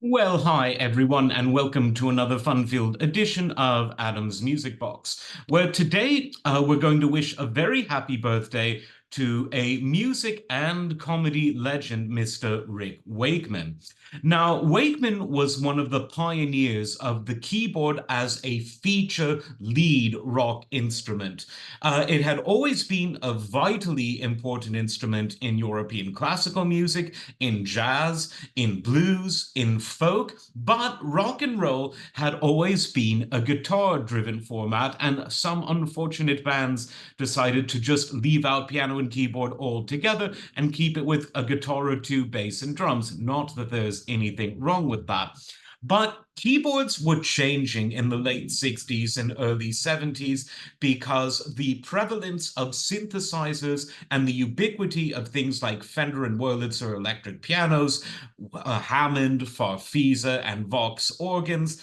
Well, hi everyone, and welcome to another fun-filled edition of Adam's Music Box, where today we're going to wish a very happy birthday to a music and comedy legend, Mr. Rick Wakeman. Now, Wakeman was one of the pioneers of the keyboard as a feature lead rock instrument. It had always been a vitally important instrument in European classical music, in jazz, in blues, in folk, but rock and roll had always been a guitar-driven format, and some unfortunate bands decided to just leave out piano and keyboard altogether and keep it with a guitar or two, bass and drums. Not that there's anything wrong with that. But keyboards were changing in the late 60s and early 70s because the prevalence of synthesizers and the ubiquity of things like Fender and Wurlitzer electric pianos, Hammond, Farfisa, and Vox organs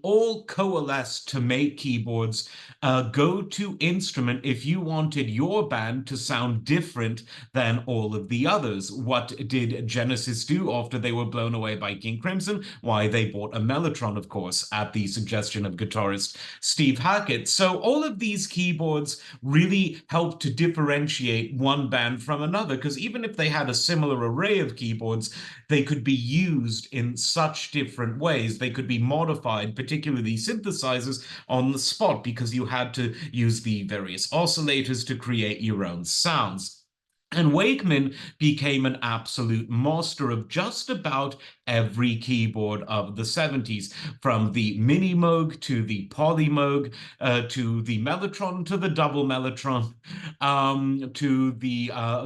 all coalesced to make keyboards a go-to instrument if you wanted your band to sound different than all of the others. What did Genesis do after they were blown away by King Crimson? Why, they bought a Mellotron, of course, at the suggestion of guitarist Steve Hackett. So all of these keyboards really helped to differentiate one band from another, because even if they had a similar array of keyboards, they could be used in such different ways. They could be modified, particularly synthesizers, on the spot because you had to use the various oscillators to create your own sounds. And Wakeman became an absolute master of just about every keyboard of the 70s, from the Mini Moog to the Poly Moog, to the Mellotron to the double Mellotron,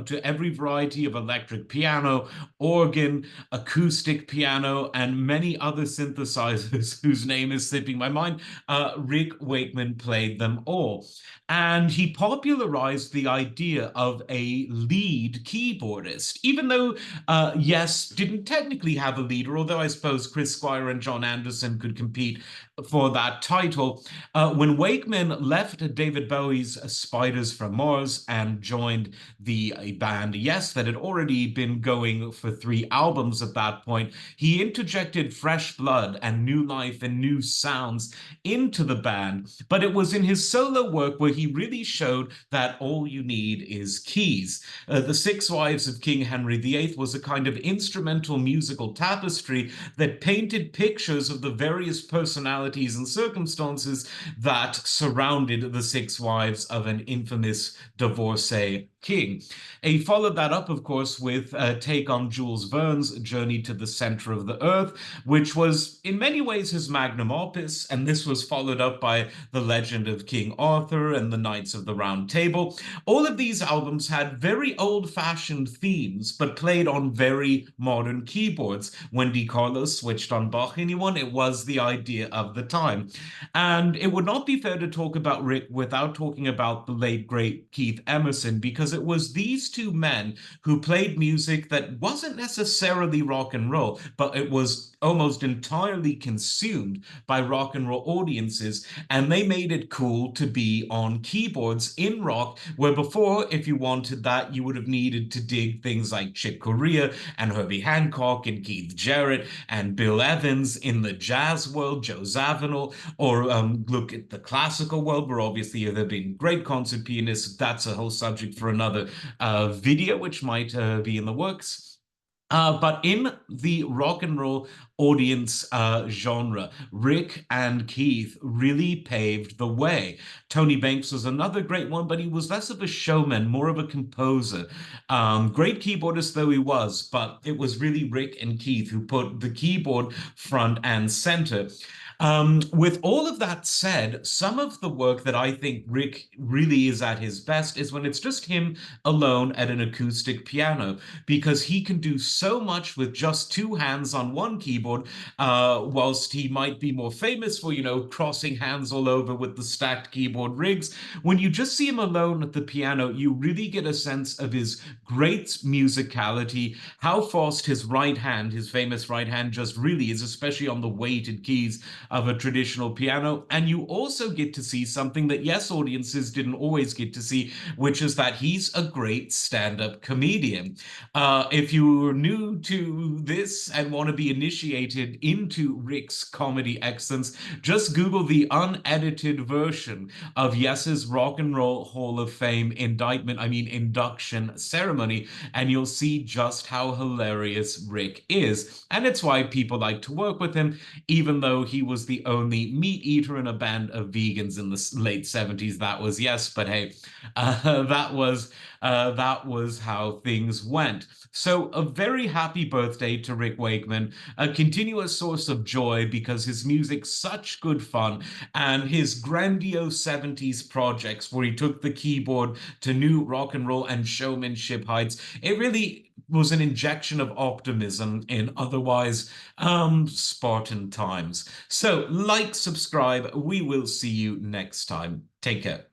to every variety of electric piano, organ, acoustic piano, and many other synthesizers whose name is slipping my mind. Rick Wakeman played them all. And he popularized the idea of a lead keyboardist, even though, yes, didn't technically have a leader, although I suppose Chris Squire and John Anderson could compete for that title. When Wakeman left David Bowie's Spiders from Mars and joined the band Yes, that had already been going for 3 albums at that point, he interjected fresh blood and new life and new sounds into the band. But it was in his solo work where he really showed that all you need is keys. The Six Wives of King Henry VIII was a kind of instrumental musical tapestry that painted pictures of the various personalities and circumstances that surrounded the six wives of an infamous divorcee king. He followed that up, of course, with a take on Jules Verne's Journey to the Center of the Earth, which was in many ways his magnum opus, and this was followed up by The Legend of King Arthur and The Knights of the Round Table. All of these albums had very old-fashioned themes, but played on very modern keyboards. Wendy Carlos switched on Bach. Anyone? It was the idea of the time. And it would not be fair to talk about Rick without talking about the late, great Keith Emerson, because it was these two men who played music that wasn't necessarily rock and roll, but it was almost entirely consumed by rock and roll audiences, and they made it cool to be on keyboards in rock, where before, if you wanted that, you would have needed to dig things like Chick Corea and Herbie Hancock and Keith Jarrett and Bill Evans. In the jazz world, Joe Zawinul, or look at the classical world, where obviously there have been great concert pianists. That's a whole subject for another video, which might be in the works. But in the rock and roll audience genre, Rick and Keith really paved the way. Tony Banks was another great one, but he was less of a showman, more of a composer. Great keyboardist though he was, but it was really Rick and Keith who put the keyboard front and center. With all of that said, some of the work that I think Rick really is at his best is when it's just him alone at an acoustic piano, because he can do so much with just two hands on one keyboard, whilst he might be more famous for, crossing hands all over with the stacked keyboard rigs. When you just see him alone at the piano, you really get a sense of his great musicality, how fast his right hand, his famous right hand, just really is, especially on the weighted keys of a traditional piano. And you also get to see something that, yes, audiences didn't always get to see, which is that he's a great stand-up comedian. If you're new to this and want to be initiated initiated into Rick's comedy excellence, just Google the unedited version of Yes's Rock and Roll Hall of Fame induction ceremony, and you'll see just how hilarious Rick is. And it's why people like to work with him, even though he was the only meat eater in a band of vegans in the late 70s. That was Yes, but hey, that was how things went. So a very happy birthday to Rick Wakeman, a continuous source of joy because his music's such good fun, and his grandiose 70s projects where he took the keyboard to new rock and roll and showmanship heights. It really was an injection of optimism in otherwise Spartan times. So like, subscribe. We will see you next time. Take care.